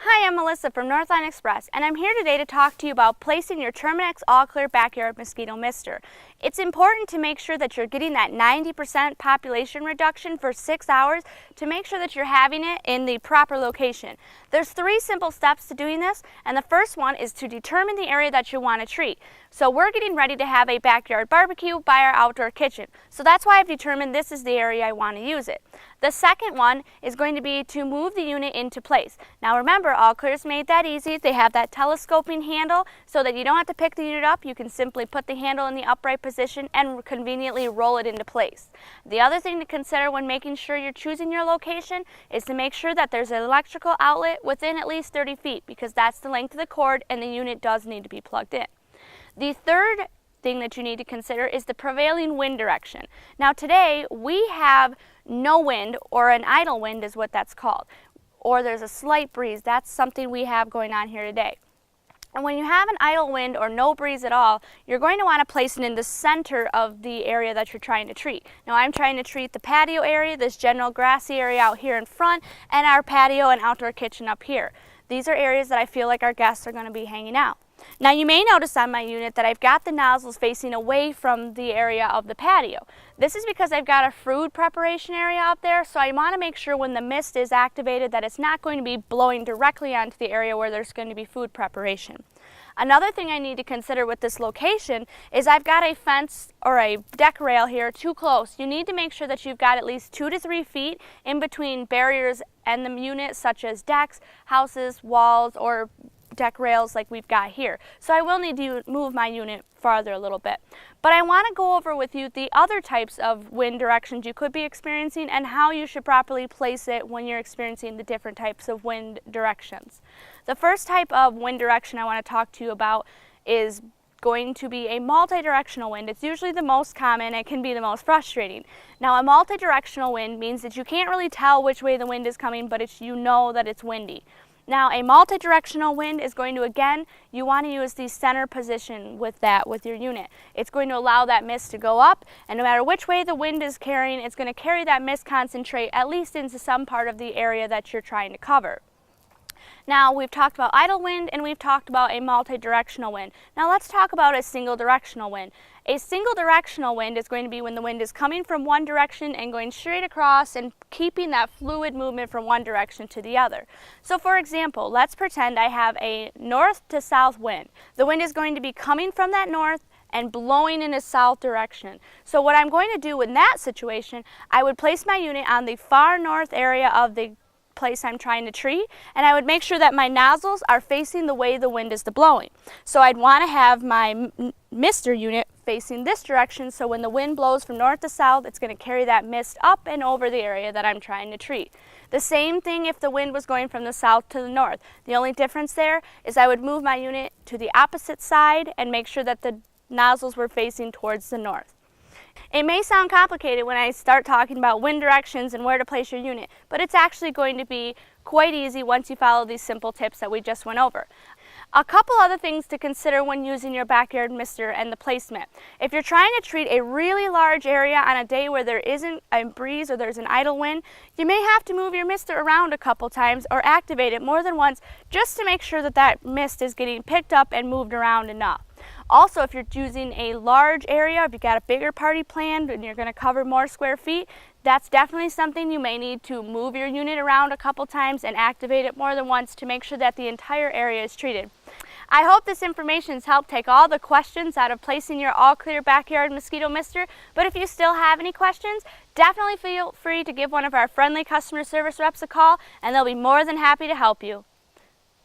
Hi, I'm Melissa from Northline Express, and I'm here today to talk to you about placing your Terminix all-clear backyard mosquito mister. It's important to make sure that you're getting that 90% population reduction for 6 hours to make sure that you're having it in the proper location. There's 3 simple steps to doing this, and the first one is to determine the area that you want to treat. So we're getting ready to have a backyard barbecue by our outdoor kitchen. So that's why I've determined this is the area I want to use it. The second one is going to be to move the unit into place. Now remember, All Clear's made that easy. They have that telescoping handle so that you don't have to pick the unit up. You can simply put the handle in the upright position and conveniently roll it into place. The other thing to consider when making sure you're choosing your location is to make sure that there's an electrical outlet within at least 30 feet because that's the length of the cord and the unit does need to be plugged in. The third thing that you need to consider is the prevailing wind direction. Now today we have no wind, or an idle wind is what that's called, or there's a slight breeze. That's something we have going on here today. And when you have an idle wind or no breeze at all, you're going to want to place it in the center of the area that you're trying to treat. Now I'm trying to treat the patio area, this general grassy area out here in front, and our patio and outdoor kitchen up here. These are areas that I feel like our guests are going to be hanging out. Now you may notice on my unit that I've got the nozzles facing away from the area of the patio. This is because I've got a food preparation area up there, so I want to make sure when the mist is activated that it's not going to be blowing directly onto the area where there's going to be food preparation. Another thing I need to consider with this location is I've got a fence or a deck rail here too close. You need to make sure that you've got at least 2 to 3 feet in between barriers and the unit, such as decks, houses, walls, or deck rails like we've got here. So I will need to move my unit farther a little bit. But I want to go over with you the other types of wind directions you could be experiencing and how you should properly place it when you're experiencing the different types of wind directions. The first type of wind direction I want to talk to you about is going to be a multi-directional wind. It's usually the most common. It can be the most frustrating. Now a multi-directional wind means that you can't really tell which way the wind is coming, but you know that it's windy. Now a multi-directional wind is going to, again, you want to use the center position with your unit. It's going to allow that mist to go up, and no matter which way the wind is carrying, it's going to carry that mist concentrate at least into some part of the area that you're trying to cover. Now we've talked about idle wind and we've talked about a multi-directional wind. Now let's talk about a single directional wind. A single directional wind is going to be when the wind is coming from one direction and going straight across and keeping that fluid movement from one direction to the other. So for example, let's pretend I have a north to south wind. The wind is going to be coming from that north and blowing in a south direction. So what I'm going to do in that situation, I would place my unit on the far north area of the place I'm trying to treat, and I would make sure that my nozzles are facing the way the wind is blowing. So I'd want to have my mister unit facing this direction, so when the wind blows from north to south, it's going to carry that mist up and over the area that I'm trying to treat. The same thing if the wind was going from the south to the north. The only difference there is I would move my unit to the opposite side and make sure that the nozzles were facing towards the north. It may sound complicated when I start talking about wind directions and where to place your unit, but it's actually going to be quite easy once you follow these simple tips that we just went over. A couple other things to consider when using your backyard mister and the placement. If you're trying to treat a really large area on a day where there isn't a breeze or there's an idle wind, you may have to move your mister around a couple times or activate it more than once just to make sure that that mist is getting picked up and moved around enough. Also, if you're using a large area, if you've got a bigger party planned and you're going to cover more square feet, that's definitely something you may need to move your unit around a couple times and activate it more than once to make sure that the entire area is treated. I hope this information has helped take all the questions out of placing your all-clear backyard mosquito mister, but if you still have any questions, definitely feel free to give one of our friendly customer service reps a call and they'll be more than happy to help you.